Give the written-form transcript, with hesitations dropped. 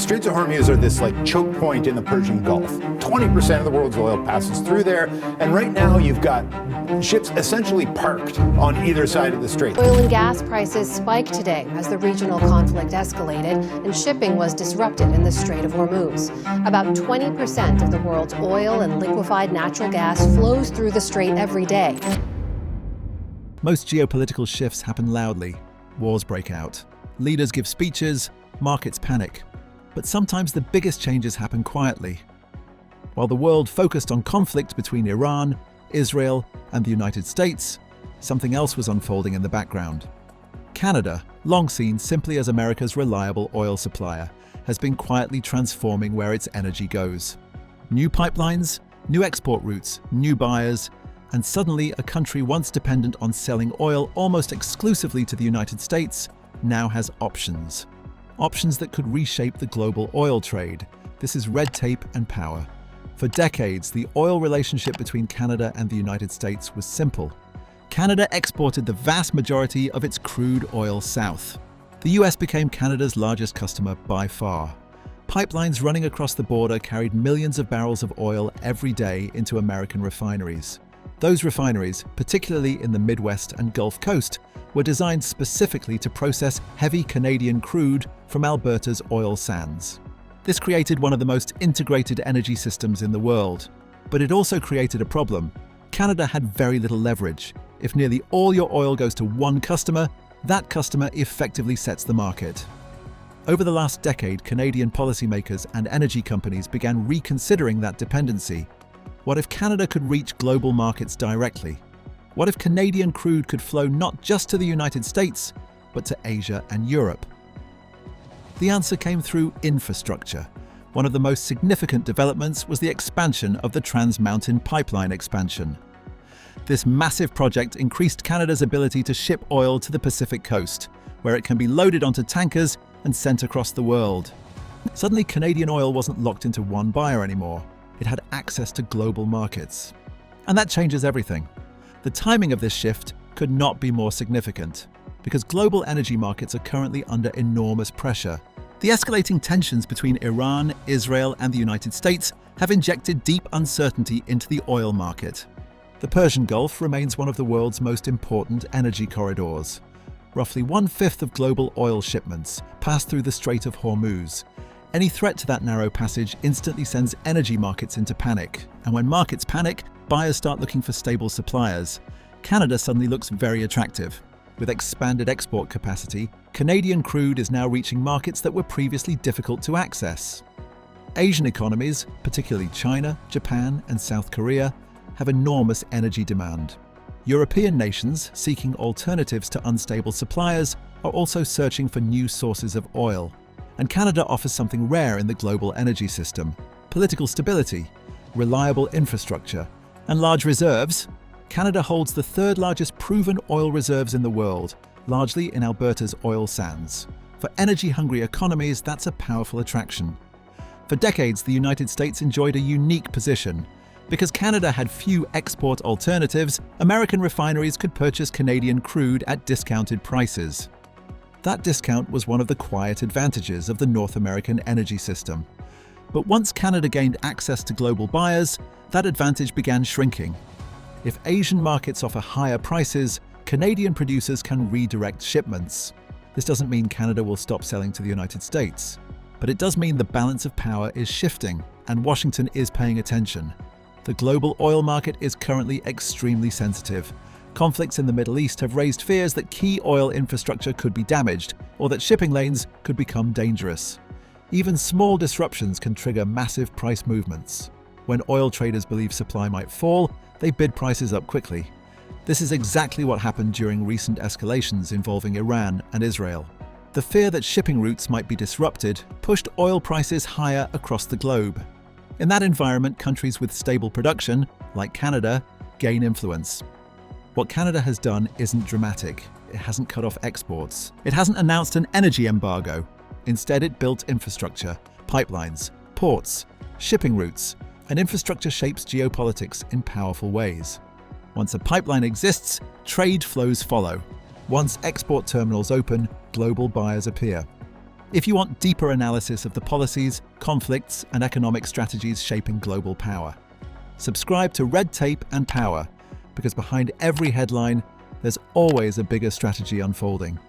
Straits of Hormuz are this choke point in the Persian Gulf. 20% of the world's oil passes through there, and right now you've got ships essentially parked on either side of the strait. Oil and gas prices spiked today as the regional conflict escalated and shipping was disrupted in the Strait of Hormuz. About 20% of the world's oil and liquefied natural gas flows through the strait every day. Most geopolitical shifts happen loudly. Wars break out. Leaders give speeches, markets panic. But sometimes the biggest changes happen quietly. While the world focused on conflict between Iran, Israel, and the United States, something else was unfolding in the background. Canada, long seen simply as America's reliable oil supplier, has been quietly transforming where its energy goes. New pipelines, new export routes, new buyers, and suddenly a country once dependent on selling oil almost exclusively to the United States now has options. Options that could reshape the global oil trade. This is red tape and power. For decades, the oil relationship between Canada and the United States was simple. Canada exported the vast majority of its crude oil south. The US became Canada's largest customer by far. Pipelines running across the border carried millions of barrels of oil every day into American refineries. Those refineries, particularly in the Midwest and Gulf Coast, were designed specifically to process heavy Canadian crude from Alberta's oil sands. This created one of the most integrated energy systems in the world. But it also created a problem. Canada had very little leverage. If nearly all your oil goes to one customer, that customer effectively sets the market. Over the last decade, Canadian policymakers and energy companies began reconsidering that dependency. What if Canada could reach global markets directly? What if Canadian crude could flow not just to the United States, but to Asia and Europe? The answer came through infrastructure. One of the most significant developments was the expansion of the Trans Mountain Pipeline expansion. This massive project increased Canada's ability to ship oil to the Pacific coast, where it can be loaded onto tankers and sent across the world. Suddenly, Canadian oil wasn't locked into one buyer anymore. It had access to global markets. And that changes everything. The timing of this shift could not be more significant, because global energy markets are currently under enormous pressure. The escalating tensions between Iran, Israel, and the United States have injected deep uncertainty into the oil market. The Persian Gulf remains one of the world's most important energy corridors. Roughly 1/5 of global oil shipments pass through the Strait of Hormuz. Any threat to that narrow passage instantly sends energy markets into panic. And when markets panic, buyers start looking for stable suppliers. Canada suddenly looks very attractive. With expanded export capacity, Canadian crude is now reaching markets that were previously difficult to access. Asian economies, particularly China, Japan, and South Korea, have enormous energy demand. European nations, seeking alternatives to unstable suppliers, are also searching for new sources of oil. And Canada offers something rare in the global energy system: political stability, reliable infrastructure, and large reserves. Canada holds the third largest proven oil reserves in the world, largely in Alberta's oil sands. For energy-hungry economies, that's a powerful attraction. For decades, the United States enjoyed a unique position. Because Canada had few export alternatives, American refineries could purchase Canadian crude at discounted prices. That discount was one of the quiet advantages of the North American energy system. But once Canada gained access to global buyers, that advantage began shrinking. If Asian markets offer higher prices, Canadian producers can redirect shipments. This doesn't mean Canada will stop selling to the United States, but it does mean the balance of power is shifting, and Washington is paying attention. The global oil market is currently extremely sensitive. Conflicts in the Middle East have raised fears that key oil infrastructure could be damaged, or that shipping lanes could become dangerous. Even small disruptions can trigger massive price movements. When oil traders believe supply might fall, they bid prices up quickly. This is exactly what happened during recent escalations involving Iran and Israel. The fear that shipping routes might be disrupted pushed oil prices higher across the globe. In that environment, countries with stable production, like Canada, gain influence. What Canada has done isn't dramatic. It hasn't cut off exports. It hasn't announced an energy embargo. Instead, it built infrastructure, pipelines, ports, shipping routes, and infrastructure shapes geopolitics in powerful ways. Once a pipeline exists, trade flows follow. Once export terminals open, global buyers appear. If you want deeper analysis of the policies, conflicts, and economic strategies shaping global power, subscribe to Red Tape and Power, because behind every headline, there's always a bigger strategy unfolding.